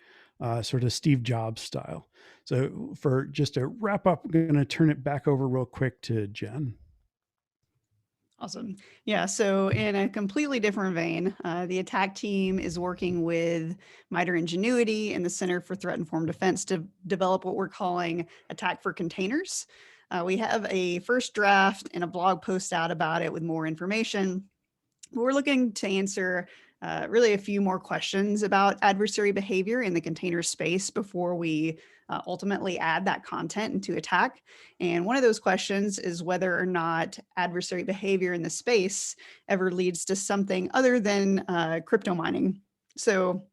C: sort of Steve Jobs style. So for just a wrap up, I'm going to turn it back over real quick to Jen.
B: Awesome. Yeah. So in a completely different vein, the attack team is working with MITRE Ingenuity and the Center for Threat Informed Defense to develop what we're calling Attack for Containers. We have a first draft and a blog post out about it with more information. We're looking to answer really a few more questions about adversary behavior in the container space before we ultimately add that content into attack. And one of those questions is whether or not adversary behavior in the space ever leads to something other than crypto mining. So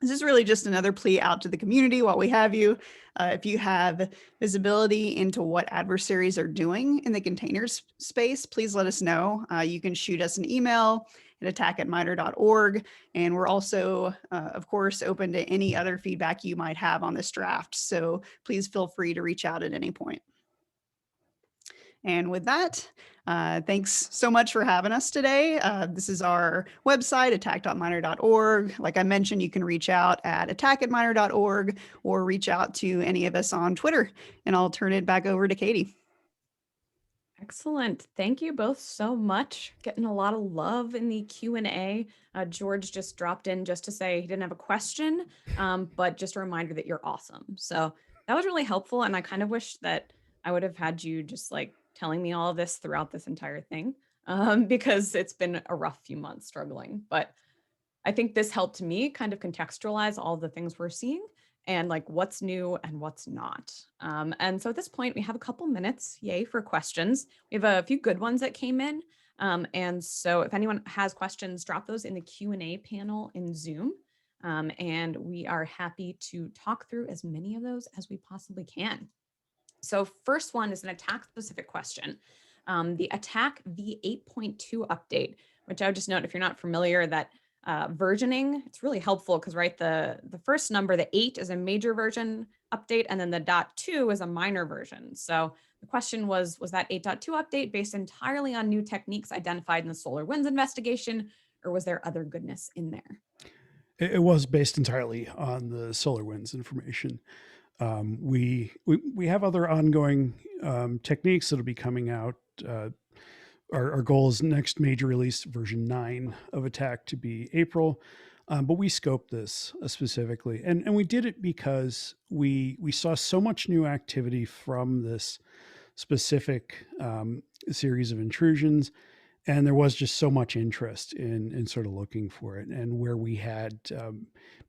B: this is really just another plea out to the community while we have you. If you have visibility into what adversaries are doing in the containers space, please let us know. You can shoot us an email at attack@mitre.org. And we're also, of course, open to any other feedback you might have on this draft. So please feel free to reach out at any point. And with that, thanks so much for having us today. This is our website, attack.mitre.org. Like I mentioned, you can reach out at attack@mitre.org or reach out to any of us on Twitter. And I'll turn it back over to Katie.
A: Excellent. Thank you both so much. Getting a lot of love in the Q&A. George just dropped in just to say he didn't have a question, but just a reminder that you're awesome. So that was really helpful. And I kind of wish that I would have had you just like telling me all of this throughout this entire thing, because it's been a rough few months struggling. But I think this helped me kind of contextualize all the things we're seeing and like what's new and what's not. And so at this point, we have a couple minutes, yay, for questions. We have a few good ones that came in. And so if anyone has questions, drop those in the Q&A panel in Zoom. And we are happy to talk through as many of those as we possibly can. So first one is an attack-specific question. The attack v8.2 update, which I would just note if you're not familiar that versioning, it's really helpful because, right, the first number, the 8 is a major version update, and then the .2 is a minor version. So the question was that 8.2 update based entirely on new techniques identified in the SolarWinds investigation, or was there other goodness in there?
C: It was based entirely on the SolarWinds information. We have other ongoing techniques that'll be coming out. Our goal is next major release version 9 of attack to be April, but we scoped this specifically, and we did it because we saw so much new activity from this specific series of intrusions. And there was just so much interest in sort of looking for it, and where we had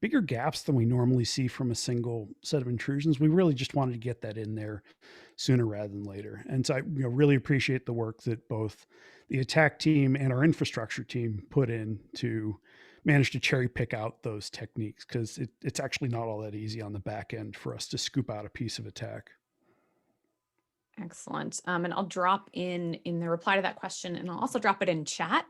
C: bigger gaps than we normally see from a single set of intrusions. We really just wanted to get that in there sooner rather than later. And so I really appreciate the work that both the attack team and our infrastructure team put in to manage to cherry pick out those techniques, because it's actually not all that easy on the back end for us to scoop out a piece of attack.
A: Excellent. And I'll drop in the reply to that question, and I'll also drop it in chat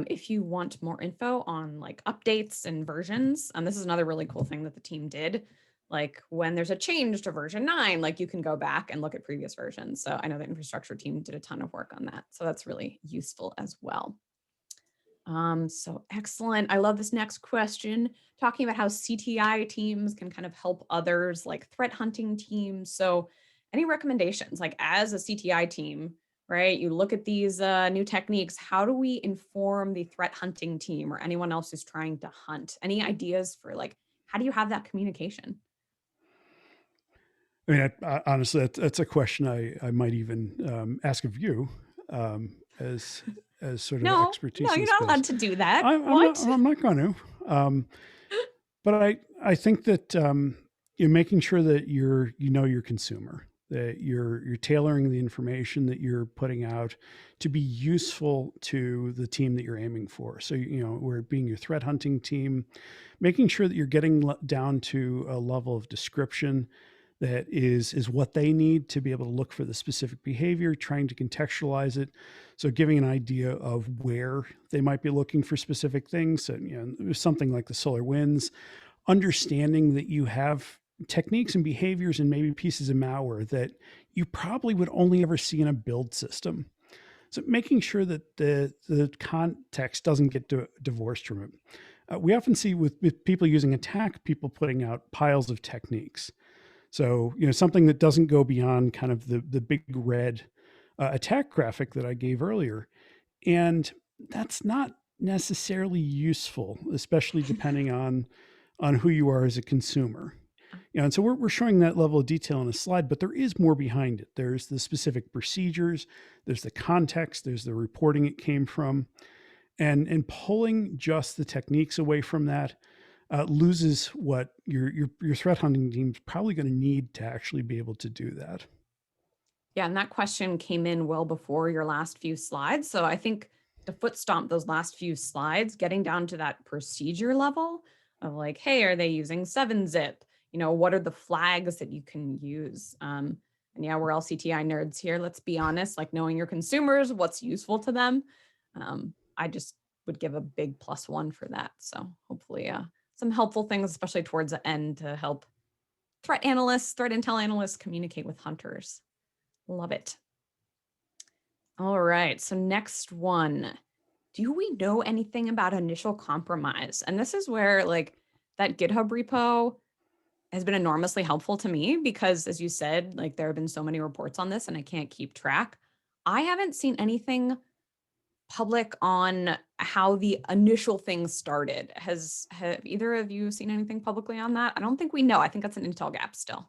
A: if you want more info on like updates and versions. And this is another really cool thing that the team did. Like when there's a change to version 9, like you can go back and look at previous versions. So I know the infrastructure team did a ton of work on that. So that's really useful as well. So excellent. I love this next question, talking about how CTI teams can kind of help others, like threat hunting teams. So any recommendations, like as a CTI team, right? You look at these new techniques. How do we inform the threat hunting team or anyone else who's trying to hunt? Any ideas for like, how do you have that communication?
C: I mean, honestly, that's a question I might even ask of you as sort of expertise.
A: No, you're not allowed to do that.
C: I'm not going to. But I think that you're making sure that you know your consumer, that you're tailoring the information that you're putting out to be useful to the team that you're aiming for. So, we're being your threat hunting team, making sure that you're getting down to a level of description that is what they need to be able to look for the specific behavior, trying to contextualize it. So giving an idea of where they might be looking for specific things. So, something like the SolarWinds, understanding that you have techniques and behaviors and maybe pieces of malware that you probably would only ever see in a build system. So making sure that the context doesn't get divorced from it. We often see with people using attack, people putting out piles of techniques. So, something that doesn't go beyond kind of the big red attack graphic that I gave earlier. And that's not necessarily useful, especially depending on who you are as a consumer. And so we're showing that level of detail on a slide, but there is more behind it. There's the specific procedures, there's the context, there's the reporting it came from. and pulling just the techniques away from that loses what your threat hunting team's probably going to need to actually be able to do that.
A: Yeah, and that question came in well before your last few slides. So I think to foot stomp those last few slides, getting down to that procedure level of like, hey, are they using 7-zip? What are the flags that you can use? And yeah, we're all CTI nerds here. Let's be honest, like knowing your consumers, what's useful to them. I just would give a big +1 for that. So hopefully some helpful things, especially towards the end, to help threat analysts, threat intel analysts communicate with hunters. Love it. All right, so next one. Do we know anything about initial compromise? And this is where like that GitHub repo has been enormously helpful to me because, as you said, like there have been so many reports on this and I can't keep track. I haven't seen anything public on how the initial thing started. Have either of you seen anything publicly on that? I don't think we know. I think that's an intel gap still.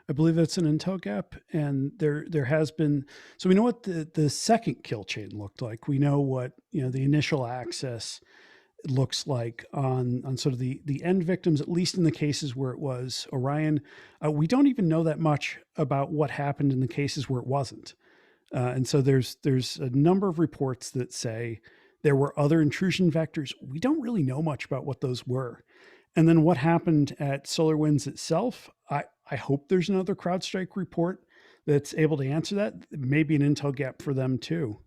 C: I believe that's an intel gap, and there has been. So we know what the second kill chain looked like. We know what the initial access looks like on sort of the end victims, at least in the cases where it was Orion. We don't even know that much about what happened in the cases where it wasn't. And so there's a number of reports that say there were other intrusion vectors. We don't really know much about what those were. And then what happened at SolarWinds itself, I hope there's another CrowdStrike report that's able to answer that. Maybe an intel gap for them too.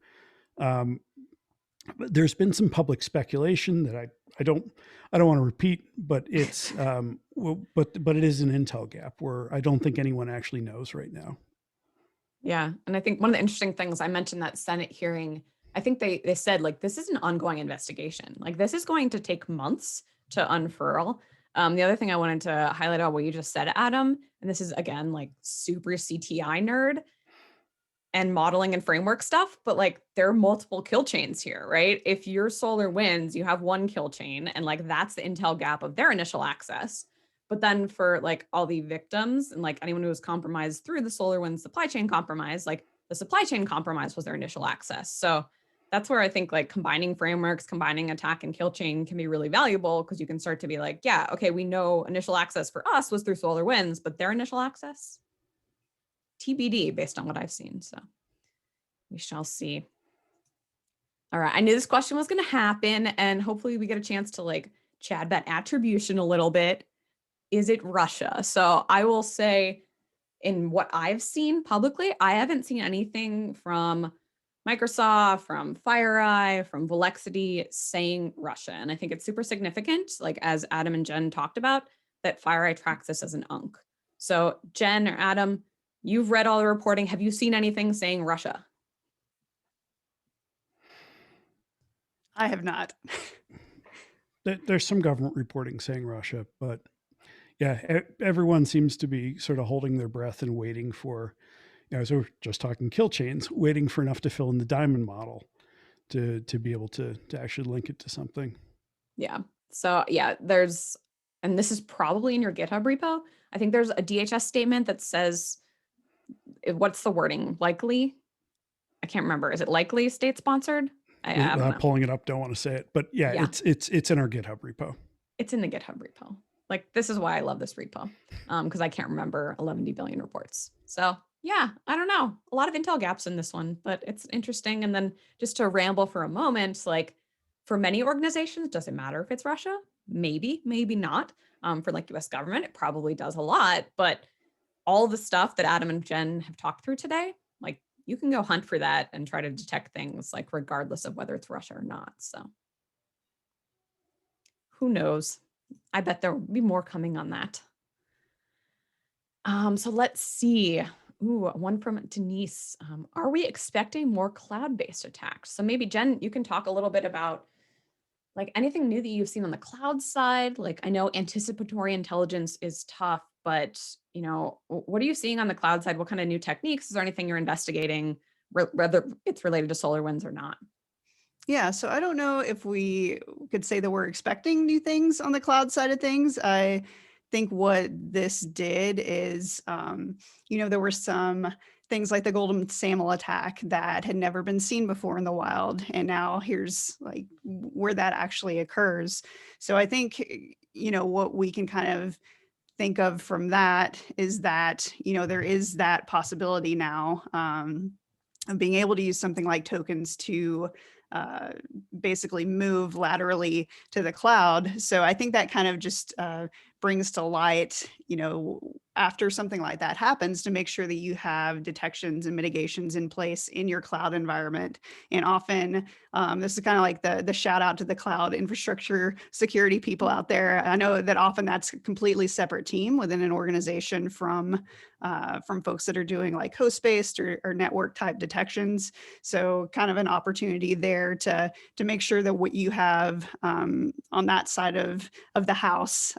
C: But there's been some public speculation that I don't want to repeat, but it's but it is an intel gap where I don't think anyone actually knows right now.
A: Yeah. And I think one of the interesting things, I mentioned that Senate hearing, I think they said like, this is an ongoing investigation. Like this is going to take months to unfurl. The other thing I wanted to highlight on what you just said, Adam, and this is again, like super CTI nerd and modeling and framework stuff, but like there are multiple kill chains here, right? If you're SolarWinds, you have one kill chain and like that's the intel gap of their initial access. But then for like all the victims and like anyone who was compromised through the SolarWinds supply chain compromise, like the supply chain compromise was their initial access. So that's where I think like combining frameworks, combining attack and kill chain can be really valuable because you can start to be like, yeah, okay, we know initial access for us was through SolarWinds, but their initial access, TBD based on what I've seen. So we shall see. All right. I knew this question was going to happen and hopefully we get a chance to like chat that attribution a little bit. Is it Russia? So I will say in what I've seen publicly, I haven't seen anything from Microsoft, from FireEye, from Velexity saying Russia. And I think it's super significant, like as Adam and Jen talked about, that FireEye tracks this as an UNC. So Jen or Adam, you've read all the reporting. Have you seen anything saying Russia?
B: I have not.
C: There's some government reporting saying Russia, but yeah, everyone seems to be sort of holding their breath and waiting for, so we're just talking kill chains, waiting for enough to fill in the diamond model to be able to actually link it to something.
A: Yeah. So yeah, and this is probably in your GitHub repo. I think there's a DHS statement that says, what's the wording? Likely? I can't remember. Is it likely state sponsored? I don't know.
C: Pulling it up, don't want to say it, but yeah. It's in our GitHub repo.
A: It's in the GitHub repo. Like this is why I love this repo, because I can't remember 11 billion reports. So yeah, I don't know. A lot of intel gaps in this one, but it's interesting. And then just to ramble for a moment, like for many organizations, does it matter if it's Russia? Maybe, maybe not. For like US government, it probably does a lot. But all the stuff that Adam and Jen have talked through today, like you can go hunt for that and try to detect things like regardless of whether it's Russia or not. So who knows? I bet there will be more coming on that. So let's see. Ooh, one from Denise. Are we expecting more cloud-based attacks? So maybe Jen, you can talk a little bit about like anything new that you've seen on the cloud side. Like I know anticipatory intelligence is tough, but what are you seeing on the cloud side? What kind of new techniques? Is there anything you're investigating, whether it's related to SolarWinds or not?
B: Yeah, so I don't know if we could say that we're expecting new things on the cloud side of things. I think what this did is, there were some things like the golden SAML attack that had never been seen before in the wild. And now here's like where that actually occurs. So I think, what we can kind of think of from that is that, there is that possibility now of being able to use something like tokens to basically move laterally to the cloud. So I think that kind of just brings to light, after something like that happens, to make sure that you have detections and mitigations in place in your cloud environment. And often this is kind of like the shout out to the cloud infrastructure security people out there. I know that often that's a completely separate team within an organization from folks that are doing like host-based or network type detections. So kind of an opportunity there to make sure that what you have on that side of the house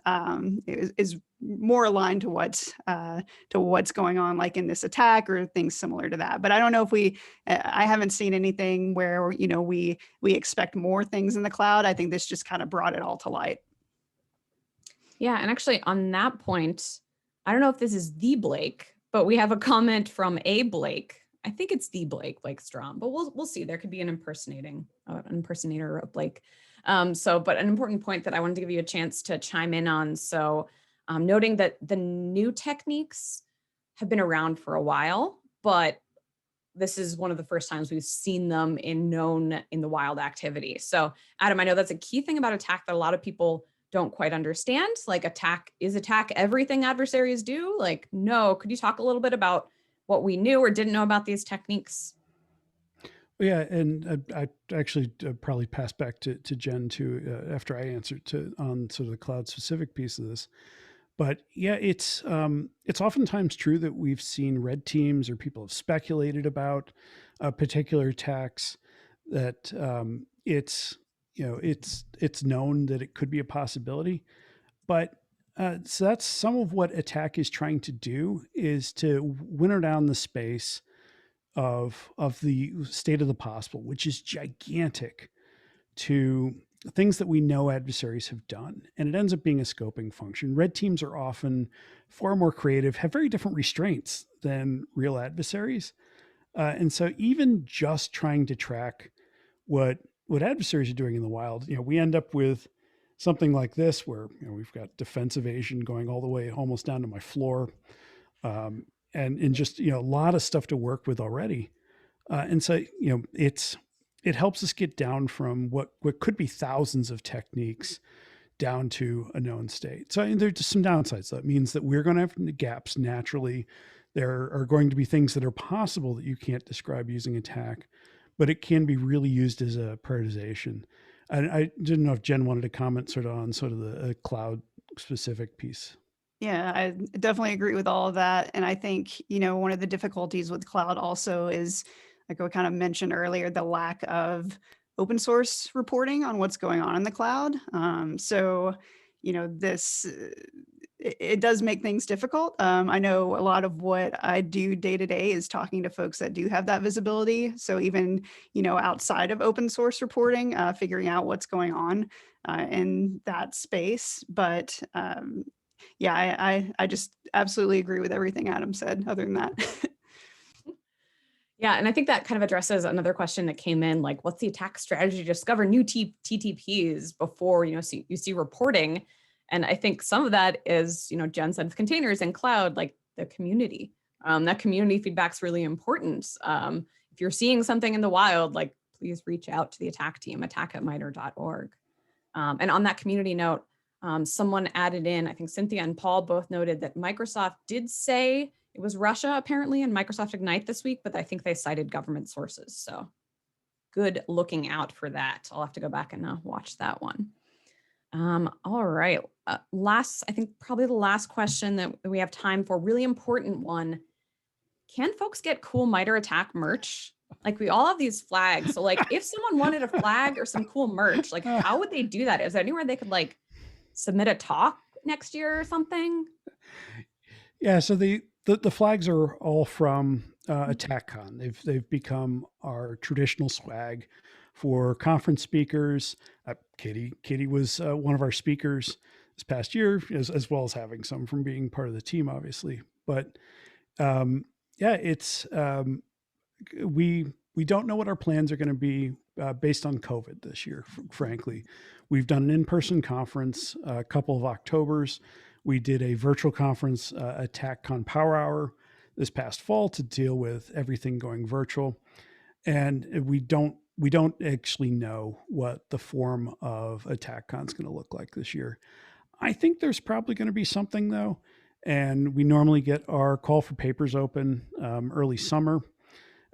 B: is more aligned to what's going on, like in this attack or things similar to that. But I don't know if I haven't seen anything where we expect more things in the cloud. I think this just kind of brought it all to light.
A: Yeah, and actually on that point, I don't know if this is the Blake, but we have a comment from a Blake. I think it's the Blake Strom, but we'll see. There could be an impersonator of Blake. But an important point that I wanted to give you a chance to chime in on. So noting that the new techniques have been around for a while, but this is one of the first times we've seen them in the wild activity. So Adam, I know that's a key thing about attack that a lot of people don't quite understand. Like attack everything adversaries do? Like, no, could you talk a little bit about what we knew or didn't know about these techniques?
C: Yeah, and I actually probably pass back to Jen too after I answered on sort of the cloud specific piece of this. But yeah, it's oftentimes true that we've seen red teams or people have speculated about particular attacks that it's known that it could be a possibility. But so that's some of what attack is trying to do, is to winnow down the space of the state of the possible, which is gigantic, to things that we know adversaries have done. And it ends up being a scoping function. Red teams are often far more creative, have very different restraints than real adversaries. And so even just trying to track what adversaries are doing in the wild, we end up with something like this, where we've got defense evasion going all the way almost down to my floor, and just a lot of stuff to work with already. And so it helps us get down from what could be thousands of techniques down to a known state. So there's just some downsides. That means that we're going to have gaps naturally. There are going to be things that are possible that you can't describe using attack, but it can be really used as a prioritization. And I didn't know if Jen wanted to comment on the cloud specific piece.
B: Yeah, I definitely agree with all of that. And I think, one of the difficulties with cloud also is, like we kind of mentioned earlier, the lack of open source reporting on what's going on in the cloud. So, this, it does make things difficult. I know a lot of what I do day to day is talking to folks that do have that visibility. So even, outside of open source reporting, figuring out what's going on in that space. But yeah, I just absolutely agree with everything Adam said. Other than that.
A: Yeah, and I think that kind of addresses another question that came in, like, what's the attack strategy to discover new TTPs before you see reporting? And I think some of that is, Jen said with containers and cloud, like the community. That community feedback's really important. If you're seeing something in the wild, like, please reach out to the attack team, attack@mitre.org. And on that community note, someone added in, I think Cynthia and Paul both noted that Microsoft did say it was Russia apparently in Microsoft Ignite this week, but I think they cited government sources. So good looking out for that. I'll have to go back and watch that one. All right. I think probably the last question that we have time for, really important one. Can folks get cool MITRE ATT&CK merch? Like, we all have these flags. So like, if someone wanted a flag or some cool merch, like, how would they do that? Is there anywhere they could like submit a talk next year or something?
C: Yeah, so the flags are all from AttackCon. They've become our traditional swag for conference speakers. Katie was one of our speakers this past year, as well as having some from being part of the team, obviously. But Yeah, it's we don't know what our plans are going to be based on COVID this year. Frankly, we've done an in-person conference a couple of Octobers. We did a virtual conference, ATT&CK Power Hour, this past fall to deal with everything going virtual, and we don't actually know what the form of ATT&CK is going to look like this year. I think there's probably going to be something though, and we normally get our call for papers open early summer.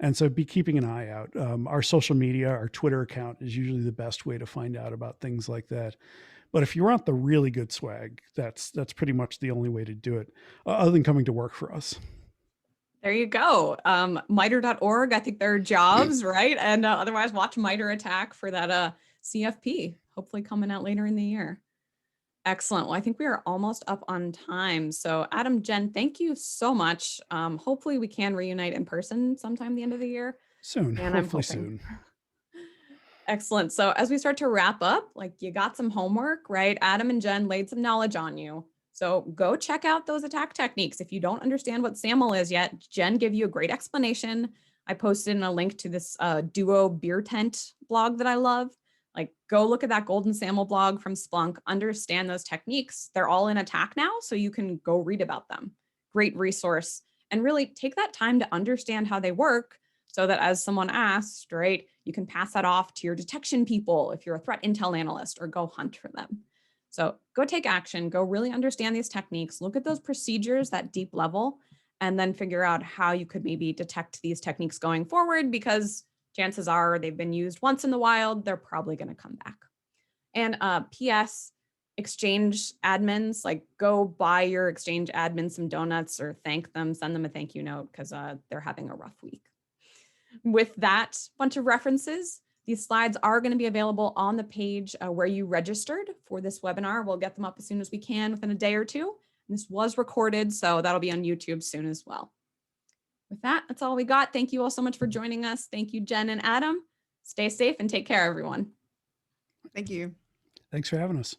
C: And so be keeping an eye out. Our social media, our Twitter account is usually the best way to find out about things like that. But if you want the really good swag, that's pretty much the only way to do it, other than coming to work for us.
A: There you go. MITRE.org, I think there are jobs, right? And otherwise watch MITRE ATT&CK for that CFP, hopefully coming out later in the year. Excellent. Well, I think we are almost up on time. So Adam, Jen, thank you so much. Hopefully we can reunite in person sometime the end of the year.
C: Soon,
A: And I'm
C: hopefully
A: hoping.
C: soon.
A: Excellent. So as we start to wrap up, like you got some homework, right? Adam and Jen laid some knowledge on you. So go check out those attack techniques. If you don't understand what SAML is yet, Jen gave you a great explanation. I posted in a link to this Duo beer tent blog that I love. Like go look at that Golden SAML blog from Splunk, understand those techniques. They're all in attack now, so you can go read about them. Great resource. And really take that time to understand how they work so that as someone asked, right, you can pass that off to your detection people if you're a threat intel analyst or go hunt for them. So go take action, go really understand these techniques, look at those procedures, that deep level, and then figure out how you could maybe detect these techniques going forward, because chances are they've been used once in the wild, they're probably going to come back. And PS, Exchange admins, like go buy your Exchange admins some donuts or thank them, send them a thank you note because they're having a rough week. With that bunch of references, these slides are going to be available on the page where you registered for this webinar. We'll get them up as soon as we can within a day or two. This was recorded, so that'll be on YouTube soon as well. With that, that's all we got. Thank you all so much for joining us. Thank you, Jen and Adam. Stay safe and take care, everyone.
B: Thank you.
C: Thanks for having us.